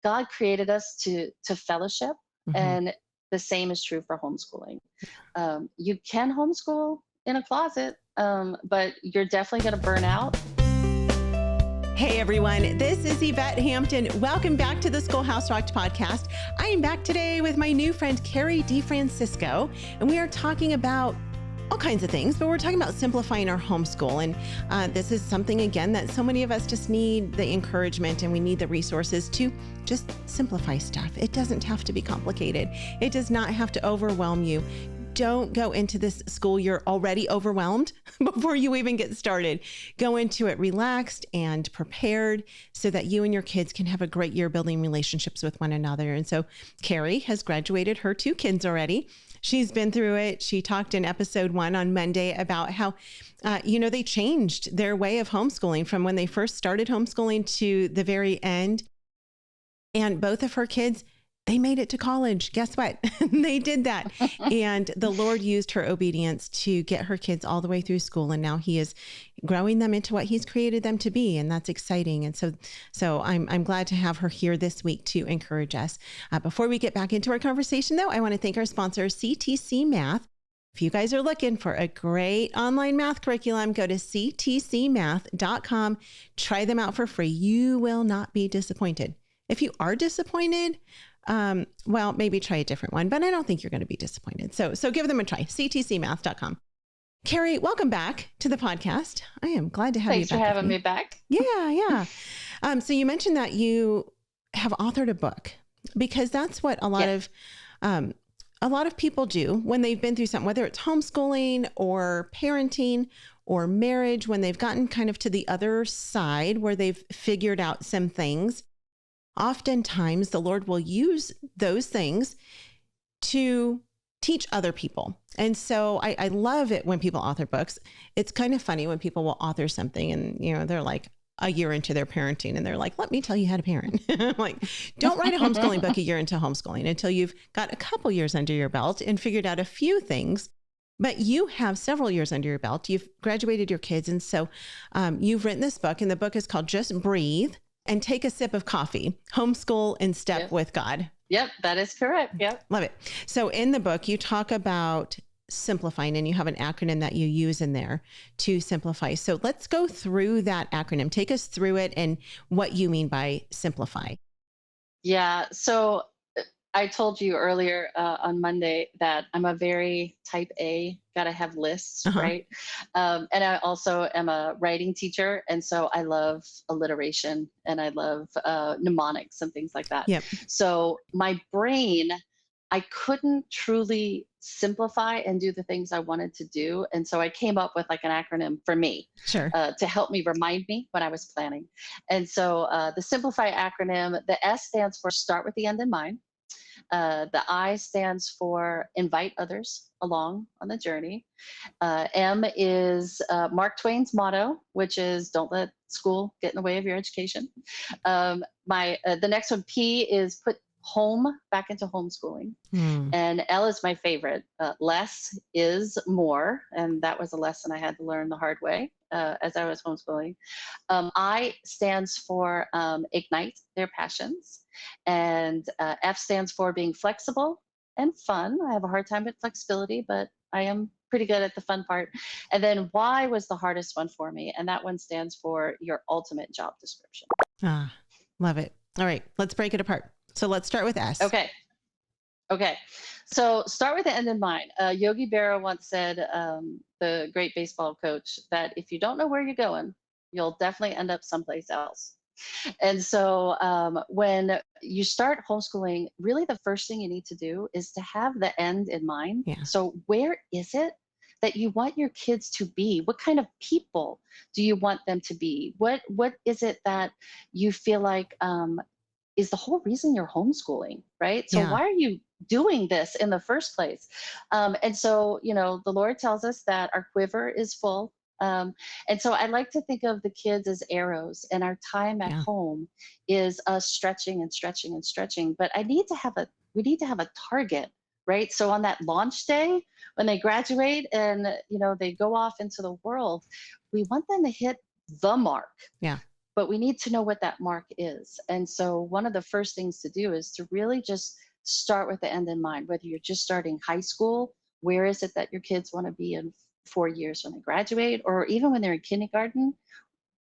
God created us to fellowship, Mm-hmm. and the same is true for homeschooling. You can homeschool in a closet, but you're definitely going to burn out. Hey everyone, this is Yvette Hampton. Welcome back to the Schoolhouse Rocked podcast. I am back today with my new friend, Carrie De Francisco, and we are talking about all kinds of things, but we're talking about simplifying our homeschool. And this is something, again, that so many of us just need the encouragement and we need the resources to just simplify stuff. It doesn't have to be complicated. It does not have to overwhelm you. Don't go into this school year already overwhelmed before you even get started. Go into it relaxed and prepared so that you and your kids can have a great year building relationships with one another. And so Carrie has graduated her 2 kids already. She's been through it. She talked in episode 1 on Monday about how, they changed their way of homeschooling from when they first started homeschooling to the very end. And both of her kids, they made it to college. Guess what? They did that. And the Lord used her obedience to get her kids all the way through school. And now he is growing them into what he's created them to be. And that's exciting. And so I'm glad to have her here this week to encourage us. Before we get back into our conversation though, I want to thank our sponsor, CTC Math. If you guys are looking for a great online math curriculum, go to ctcmath.com. Try them out for free. You will not be disappointed. If you are disappointed, well, maybe try a different one, but I don't think you're going to be disappointed. So give them a try, ctcmath.com. Carrie, welcome back to the podcast. I am glad to have you back. Thanks for having me back. Yeah. So you mentioned that you have authored a book because that's what a lot of people do when they've been through something, whether it's homeschooling or parenting or marriage, when they've gotten kind of to the other side where they've figured out some things. Oftentimes, the Lord will use those things to teach other people. And so I love it when people author books. It's kind of funny when people will author something and, they're like a year into their parenting and they're like, let me tell you how to parent. Like, don't write a homeschooling book a year into homeschooling until you've got a couple years under your belt and figured out a few things. But you have several years under your belt. You've graduated your kids. And so you've written this book, and the book is called Just Breathe and Take a Sip of Coffee, Homeschool in Step with God. Yep, that is correct. Yep. Love it. So in the book, you talk about simplifying, and you have an acronym that you use in there to simplify. So let's go through that acronym. Take us through it and what you mean by simplify. Yeah. So I told you earlier on Monday that I'm a very type A, gotta have lists, right? And I also am a writing teacher. And so I love alliteration and I love mnemonics and things like that. Yep. So my brain, I couldn't truly simplify and do the things I wanted to do. And so I came up with like an acronym for me to help me remind me when I was planning. And so the Simplify acronym, the S stands for start with the end in mind. The I stands for invite others along on the journey. M is Mark Twain's motto, which is don't let school get in the way of your education. The next one, P, is put home back into homeschooling. And L is my favorite. Less is more. And that was a lesson I had to learn the hard way as I was homeschooling. I stands for ignite their passions. And F stands for being flexible and fun. I have a hard time with flexibility, but I am pretty good at the fun part. And then Y was the hardest one for me. And that one stands for your ultimate job description. Love it. All right, let's break it apart. So let's start with S. Okay. So start with the end in mind. Yogi Berra once said, the great baseball coach, that if you don't know where you're going, you'll definitely end up someplace else. And so when you start homeschooling, really the first thing you need to do is to have the end in mind. Yeah. So where is it that you want your kids to be? What kind of people do you want them to be? What is it that you feel like is the whole reason you're homeschooling, right? So why are you doing this in the first place? And so, the Lord tells us that our quiver is full. And so I like to think of the kids as arrows, and our time at home is us stretching and stretching and stretching. But we need to have a target, right? So on that launch day, when they graduate and, they go off into the world, we want them to hit the mark. Yeah. but we need to know what that mark is. And so one of the first things to do is to really just start with the end in mind, whether you're just starting high school, where is it that your kids want to be in 4 years when they graduate, or even when they're in kindergarten?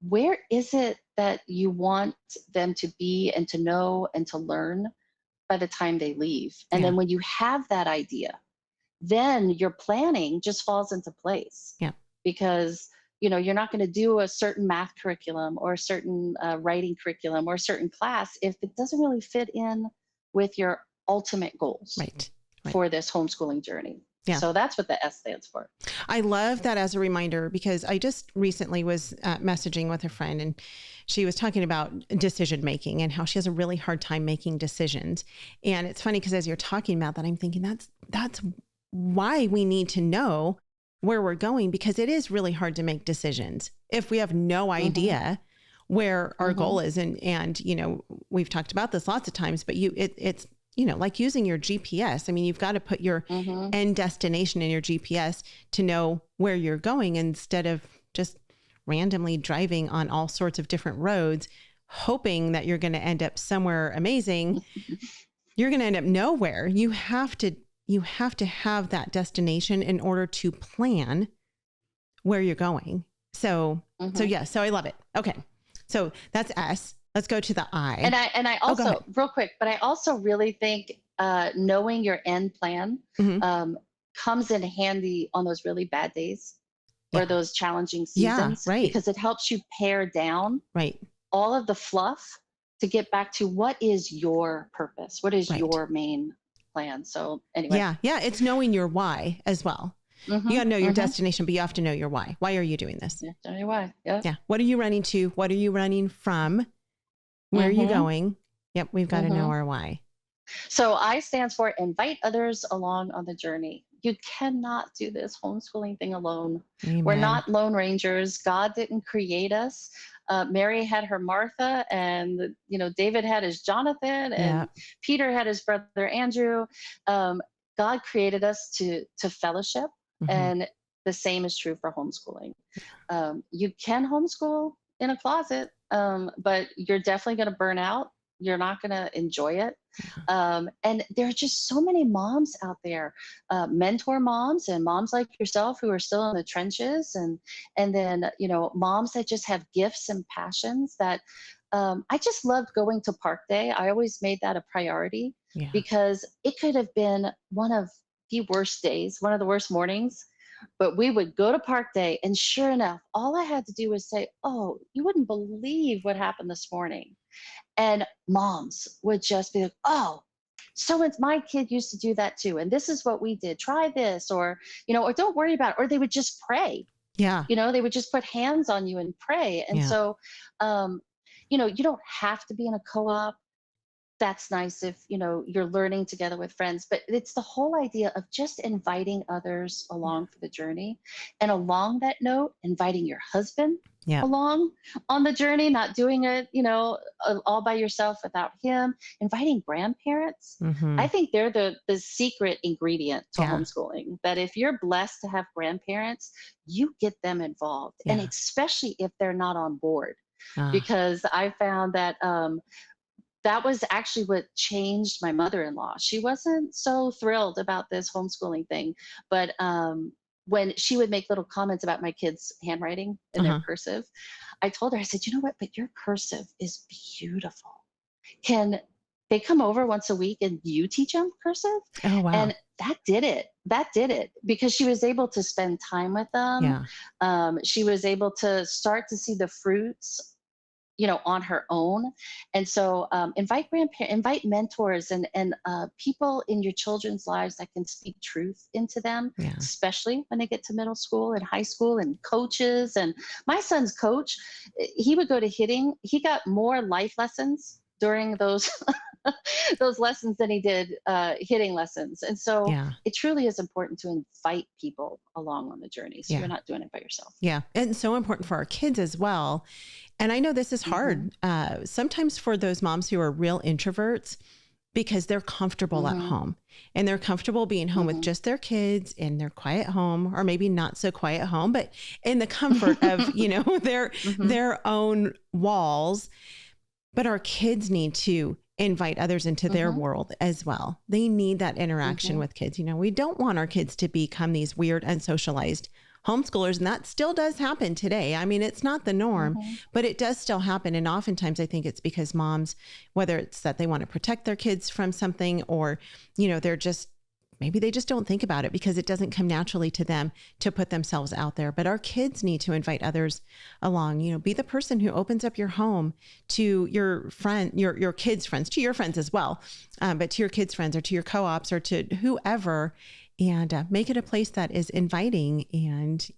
Where is it that you want them to be and to know and to learn by the time they leave? And then when you have that idea, then your planning just falls into place. Yeah. Because you're not going to do a certain math curriculum or a certain writing curriculum or a certain class if it doesn't really fit in with your ultimate goals right. for this homeschooling journey. Yeah. So that's what the S stands for. I love that as a reminder, because I just recently was messaging with a friend, and she was talking about decision making and how she has a really hard time making decisions. And it's funny because as you're talking about that, I'm thinking that's why we need to know where we're going, because it is really hard to make decisions if we have no idea where our goal is. And we've talked about this lots of times, but it's like using your GPS. I mean, you've got to put your end destination in your GPS to know where you're going, instead of just randomly driving on all sorts of different roads, hoping that you're going to end up somewhere amazing. You're going to end up nowhere. You have to have that destination in order to plan where you're going. So I love it. Okay. So that's S. Let's go to the I. And I also, real quick, but I also really think knowing your end plan comes in handy on those really bad days or those challenging seasons, right. because it helps you pare down all of the fluff to get back to what is your purpose, what is your main plan. So anyway. Yeah. It's knowing your why as well. You got to know your destination, but you have to know your why. Why are you doing this? Yeah, know your why. Yeah. What are you running to? What are you running from? Where are you going? Yep. We've got to know our why. So I stands for invite others along on the journey. You cannot do this homeschooling thing alone. Amen. We're not lone rangers. God didn't create us. Mary had her Martha, and David had his Jonathan, and Peter had his brother Andrew. God created us to fellowship, and the same is true for homeschooling. You can homeschool in a closet, but you're definitely going to burn out. You're not going to enjoy it. And there are just so many moms out there, mentor moms and moms like yourself who are still in the trenches. And then, moms that just have gifts and passions that I just loved going to Park Day. I always made that a priority because it could have been one of the worst days, one of the worst mornings. But we would go to Park Day, and sure enough, all I had to do was say, "Oh, you wouldn't believe what happened this morning." And moms would just be like, "Oh, so it's my kid used to do that too. And this is what we did. Try this," or don't worry about it. Or they would just pray. Yeah. They would just put hands on you and pray. And so, you don't have to be in a co-op. That's nice if, you're learning together with friends, but it's the whole idea of just inviting others along for the journey. And along that note, inviting your husband along on the journey, not doing it, all by yourself without him, inviting grandparents. I think they're the secret ingredient to homeschooling, that if you're blessed to have grandparents, you get them involved. And especially if they're not on board, because I found that, that was actually what changed my mother-in-law. She wasn't so thrilled about this homeschooling thing, but when she would make little comments about my kids' handwriting in their cursive, I told her, I said, "You know what, but your cursive is beautiful. Can they come over once a week and you teach them cursive?" Oh, wow. And that did it because she was able to spend time with them. She was able to start to see the fruits on her own. And so invite grandparents, invite mentors and people in your children's lives that can speak truth into them, especially when they get to middle school and high school, and coaches. And my son's coach, he would go to hitting. He got more life lessons during those those lessons than he did hitting lessons. And so it truly is important to invite people along on the journey, so you're not doing it by yourself. Yeah. And so important for our kids as well. And I know this is hard. Sometimes for those moms who are real introverts, because they're comfortable at home, and they're comfortable being home with just their kids in their quiet home, or maybe not so quiet home, but in the comfort of, their own walls. But our kids need to invite others into their world as well. They need that interaction with kids. We don't want our kids to become these weird, unsocialized homeschoolers. And that still does happen today. I mean, it's not the norm, but it does still happen. And oftentimes I think it's because moms, whether it's that they want to protect their kids from something, or, maybe they just don't think about it because it doesn't come naturally to them to put themselves out there. But our kids need to invite others along, be the person who opens up your home to your friend, your kids' friends, to your friends as well, but to your kids' friends, or to your co-ops, or to whoever, and make it a place that is inviting, and,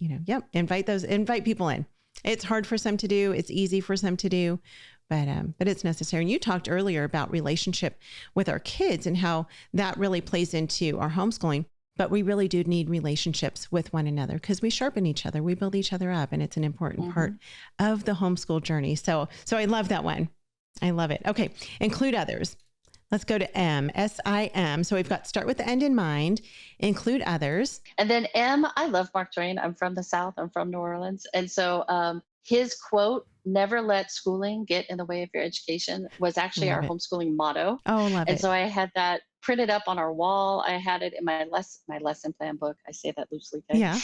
invite people in. It's hard for some to do. It's easy for some to do, but it's necessary. And you talked earlier about relationship with our kids and how that really plays into our homeschooling, but we really do need relationships with one another, because we sharpen each other, we build each other up, and it's an important part of the homeschool journey. So I love that one. I love it. Okay. Include others. Let's go to M, SIM. So we've got start with the end in mind, include others. And then M, I love Mark Twain. I'm from the South. I'm from New Orleans. And so his quote, "Never let schooling get in the way of your education," was actually our homeschooling motto. Oh, love it. And so I had that printed up on our wall. I had it in my lesson plan book. I say that loosely. Okay? Yeah.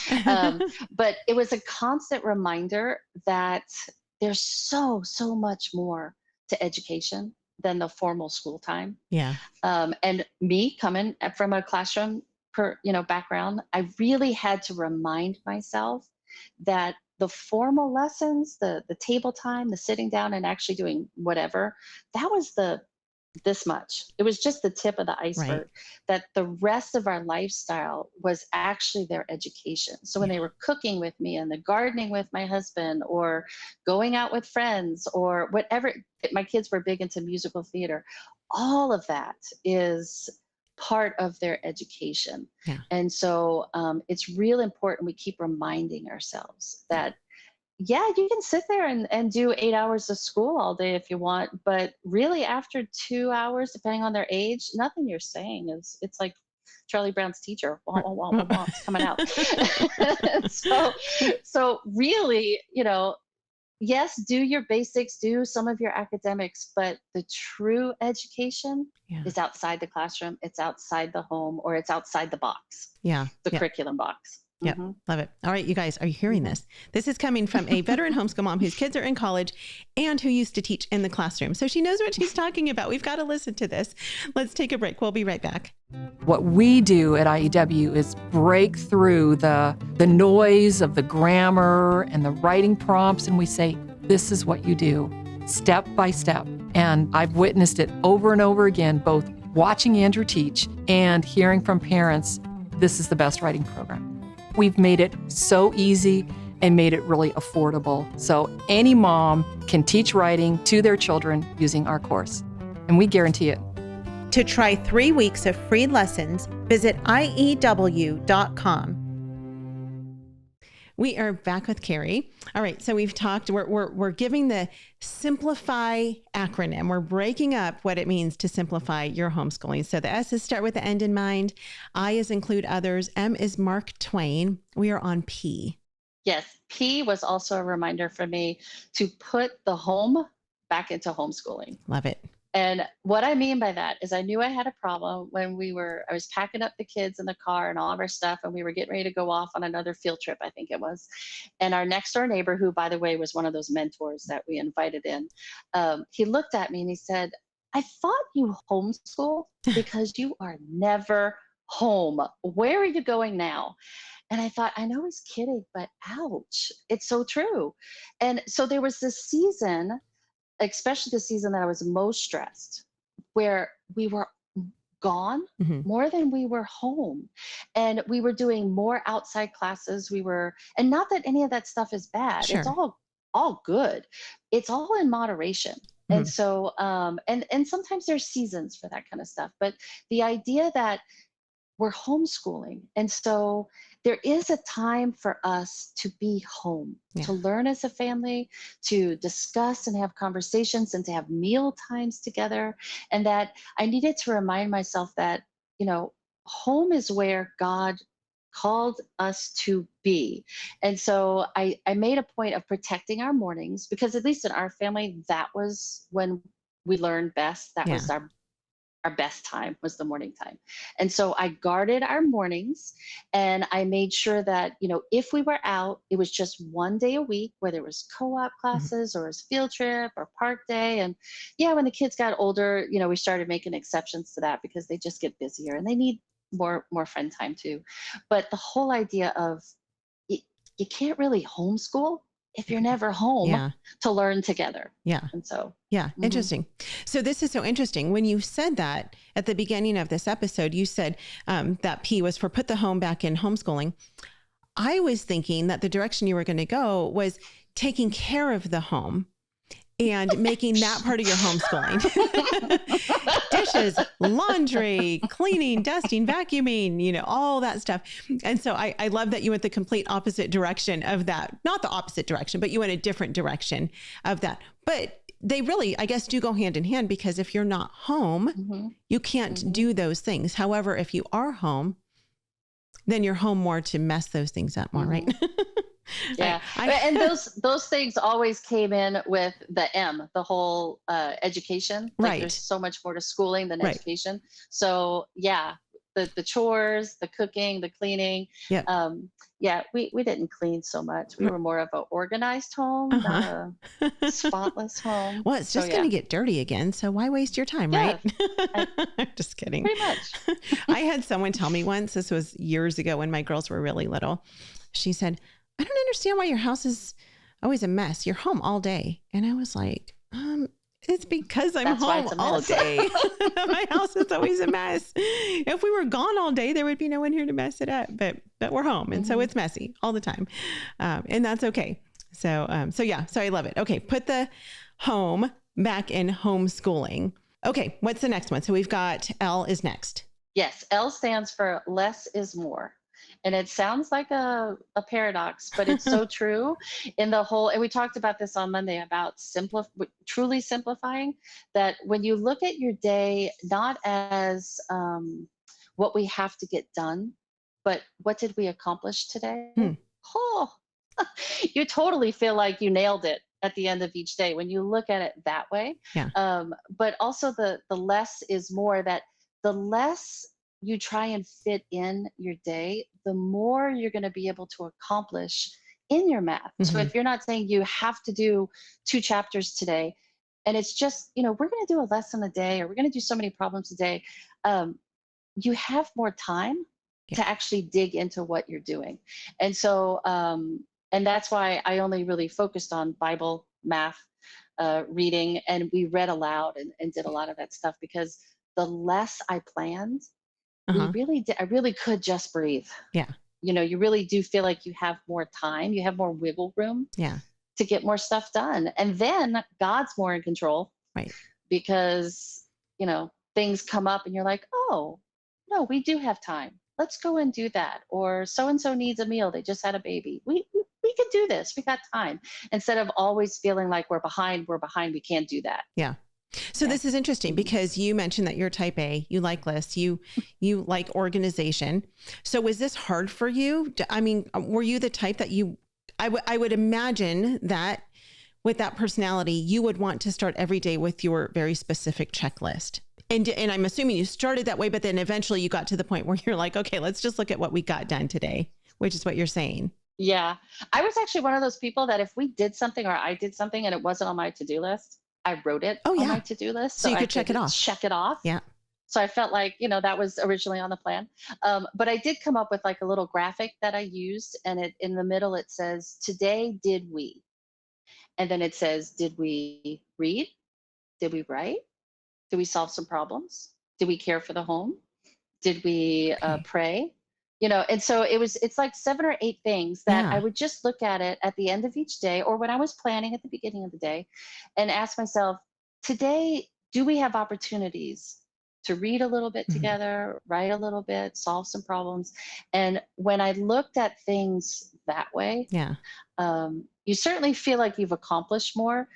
But it was a constant reminder that there's so much more to education than the formal school time. Yeah. And me coming from a classroom background, I really had to remind myself that the formal lessons, the table time, the sitting down and actually doing whatever, that was this much. It was just the tip of the iceberg. Right. That the rest of our lifestyle was actually their education. So when they were cooking with me, and the gardening with my husband, or going out with friends, or whatever, my kids were big into musical theater. All of that is part of their education. Yeah. And so it's real important we keep reminding ourselves that you can sit there and do 8 hours of school all day if you want, but really after 2 hours, depending on their age, nothing you're saying it's like Charlie Brown's teacher, wah, wah, wah, wah, wah, it's coming out. so really, yes, do your basics, do some of your academics, but the true education is outside the classroom, it's outside the home, or it's outside the box. Yeah. The curriculum box. Yep. Love it. All right, you guys, are you hearing this? This is coming from a veteran homeschool mom whose kids are in college and who used to teach in the classroom. So she knows what she's talking about. We've got to listen to this. Let's take a break. We'll be right back. What we do at IEW is break through the noise of the grammar and the writing prompts, and we say, this is what you do, step by step. And I've witnessed it over and over again, both watching Andrew teach and hearing from parents, this is the best writing program. We've made it so easy and made it really affordable. So any mom can teach writing to their children using our course, and we guarantee it. To try 3 weeks of free lessons, visit IEW.com. We are back with Carrie. All right, so we've talked, we're giving the simplify acronym. We're breaking up what it means to simplify your homeschooling. So the S is start with the end in mind. I is include others. M is Mark Twain. We are on P. Yes, P was also a reminder for me to put the home back into homeschooling. Love it. And what I mean by that is I knew I had a problem when I was packing up the kids in the car and all of our stuff, and we were getting ready to go off on another field trip, I think it was. And our next door neighbor, who, by the way, was one of those mentors that we invited in, he looked at me and he said, "I thought you homeschool because you are never home. Where are you going now?" And I thought, I know he's kidding, but ouch, it's so true. And so there was this season, especially the season that I was most stressed, where we were gone more than we were home. And we were doing more outside classes. And not that any of that stuff is bad. Sure. It's all good. It's all in moderation. And so, and sometimes there's seasons for that kind of stuff. But the idea that we're homeschooling. And so there is a time for us to be home, to learn as a family, to discuss and have conversations and to have meal times together. And that I needed to remind myself that, home is where God called us to be. And so I made a point of protecting our mornings, because at least in our family, that was when we learned best. That was our best time, was the morning time. And so I guarded our mornings, and I made sure that, if we were out, it was just one day a week, whether it was co-op classes or it was field trip or park day. And when the kids got older, we started making exceptions to that, because they just get busier and they need more friend time too. But the whole idea of you can't really homeschool if you're never home to learn together. Yeah. And so, interesting. So this is so interesting. When you said that at the beginning of this episode, you said that P was for put the home back in homeschooling. I was thinking that the direction you were going to go was taking care of the home and making that part of your homeschooling. Dishes, laundry, cleaning, dusting, vacuuming, all that stuff. And so I love that you went the complete opposite direction of that. Not the opposite direction, but you went a different direction of that. But they really, I guess, do go hand in hand, because if you're not home, you can't do those things. However, if you are home, then you're home more to mess those things up more, right? Yeah. And those things always came in with the M, the whole education. Like there's so much more to schooling than education. So the chores, the cooking, the cleaning. We didn't clean so much. We were more of an organized home, not a spotless home. Well, it's just going to get dirty again. So why waste your time, right? I'm just kidding. Pretty much. I had someone tell me once, this was years ago when my girls were really little. She said, I don't understand why your house is always a mess. You're home all day. And I was like, it's because I'm home all day. My house is always a mess. If we were gone all day, there would be no one here to mess it up, but we're home. And so it's messy all the time. And that's okay. So I love it. Okay. Put the home back in homeschooling. Okay. What's the next one? So we've got L is next. Yes. L stands for less is more. And it sounds like a paradox, but it's so true in the whole, and we talked about this on Monday about truly simplifying, that when you look at your day, not as what we have to get done, but what did we accomplish today? You totally feel like you nailed it at the end of each day when you look at it that way. But also the less is more, that the less you try and fit in your day, the more you're going to be able to accomplish in your math. So if you're not saying you have to do 2 chapters today, and it's just, we're going to do a lesson a day, or we're going to do so many problems a day, you have more time to actually dig into what you're doing. And so, and that's why I only really focused on Bible, math, reading, and we read aloud and did a lot of that stuff, because the less I planned, I really could just breathe. You really do feel like you have more time, you have more wiggle room to get more stuff done. And then God's more in control, because, things come up and you're like, oh, no, we do have time. Let's go and do that. Or so-and-so needs a meal. They just had a baby. We can do this. We got time. Instead of always feeling like we're behind, we can't do that. So this is interesting, because you mentioned that you're type A, you like lists, you like organization. So was this hard for you? I mean, were you the type that I would imagine that with that personality, you would want to start every day with your very specific checklist. And I'm assuming you started that way, but then eventually you got to the point where you're like, okay, let's just look at what we got done today, which is what you're saying. Yeah. I was actually one of those people that if we did something or I did something and it wasn't on my to-do list, I wrote it on my to-do list. So you could check it off. Check it off. Yeah. So I felt like, that was originally on the plan. But I did come up with like a little graphic that I used. And in the middle, it says, today, did we? And then it says, did we read? Did we write? Did we solve some problems? Did we care for the home? Did we pray? And so it's like 7 or 8 things that I would just look at it at the end of each day, or when I was planning at the beginning of the day, and ask myself, today, do we have opportunities to read a little bit together, write a little bit, solve some problems. And when I looked at things that way, you certainly feel like you've accomplished more,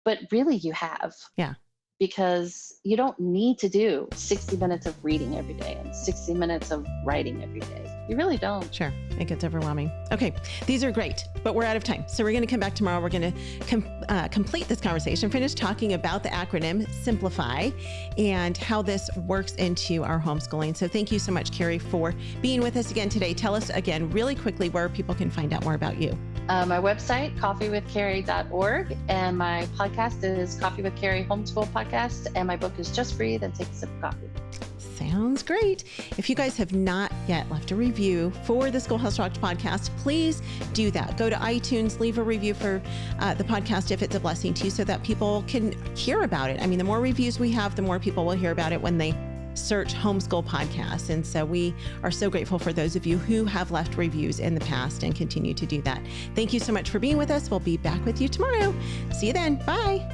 but really you have. Yeah. Because you don't need to do 60 minutes of reading every day and 60 minutes of writing every day. You really don't. Sure. It gets overwhelming. Okay. These are great, but we're out of time. So we're going to come back tomorrow. We're going to complete this conversation, finish talking about the acronym SIMPLIFY and how this works into our homeschooling. So thank you so much, Carrie, for being with us again today. Tell us again really quickly where people can find out more about you. My website, coffeewithcarrie.org, and my podcast is Coffee with Carrie Homeschool Podcast, and my book is Just Breathe and Take a Sip of Coffee. Sounds great. If you guys have not yet left a review for the Schoolhouse Rocked podcast, please do that. Go to iTunes, leave a review for the podcast if it's a blessing to you so that people can hear about it. I mean, the more reviews we have, the more people will hear about it when they search homeschool podcasts. And so we are so grateful for those of you who have left reviews in the past and continue to do that. Thank you so much for being with us. We'll be back with you tomorrow. See you then. Bye.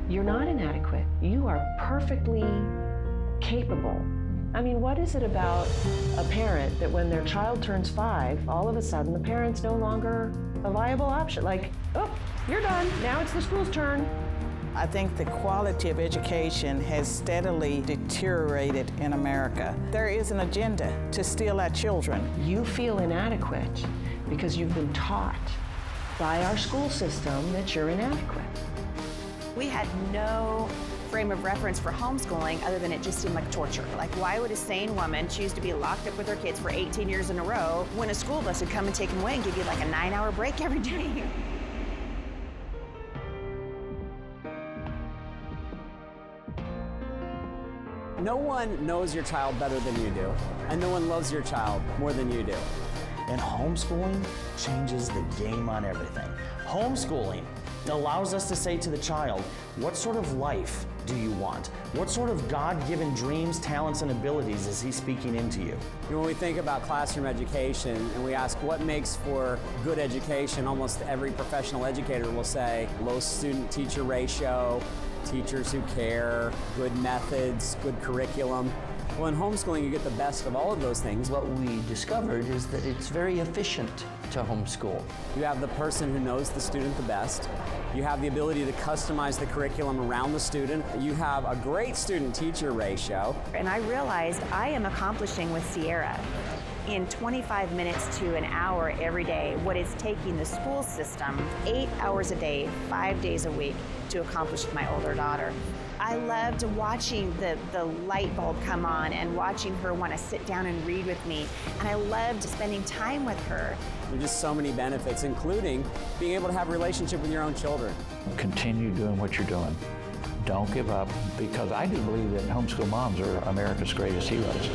You're not inadequate. You are perfectly capable. I mean, what is it about a parent that when their child turns 5, all of a sudden the parent's no longer a viable option? Like, oh, you're done. Now it's the school's turn. I think the quality of education has steadily deteriorated in America. There is an agenda to steal our children. You feel inadequate because you've been taught by our school system that you're inadequate. We had no frame of reference for homeschooling other than it just seemed like torture. Like, why would a sane woman choose to be locked up with her kids for 18 years in a row when a school bus would come and take them away and give you like a 9-hour break every day? No one knows your child better than you do, and no one loves your child more than you do. And homeschooling changes the game on everything. Homeschooling allows us to say to the child, what sort of life do you want? What sort of God-given dreams, talents, and abilities is he speaking into you? When we think about classroom education and we ask what makes for good education, almost every professional educator will say low student-teacher ratio, teachers who care, good methods, good curriculum. Well, in homeschooling, you get the best of all of those things. What we discovered is that it's very efficient to homeschool. You have the person who knows the student the best. You have the ability to customize the curriculum around the student. You have a great student-teacher ratio. And I realized I am accomplishing with Sierra in 25 minutes to an hour every day what is taking the school system 8 hours a day, 5 days a week to accomplish with my older daughter. I loved watching the light bulb come on and watching her want to sit down and read with me. And I loved spending time with her. There are just so many benefits, including being able to have a relationship with your own children. Continue doing what you're doing. Don't give up, because I do believe that homeschool moms are America's greatest heroes.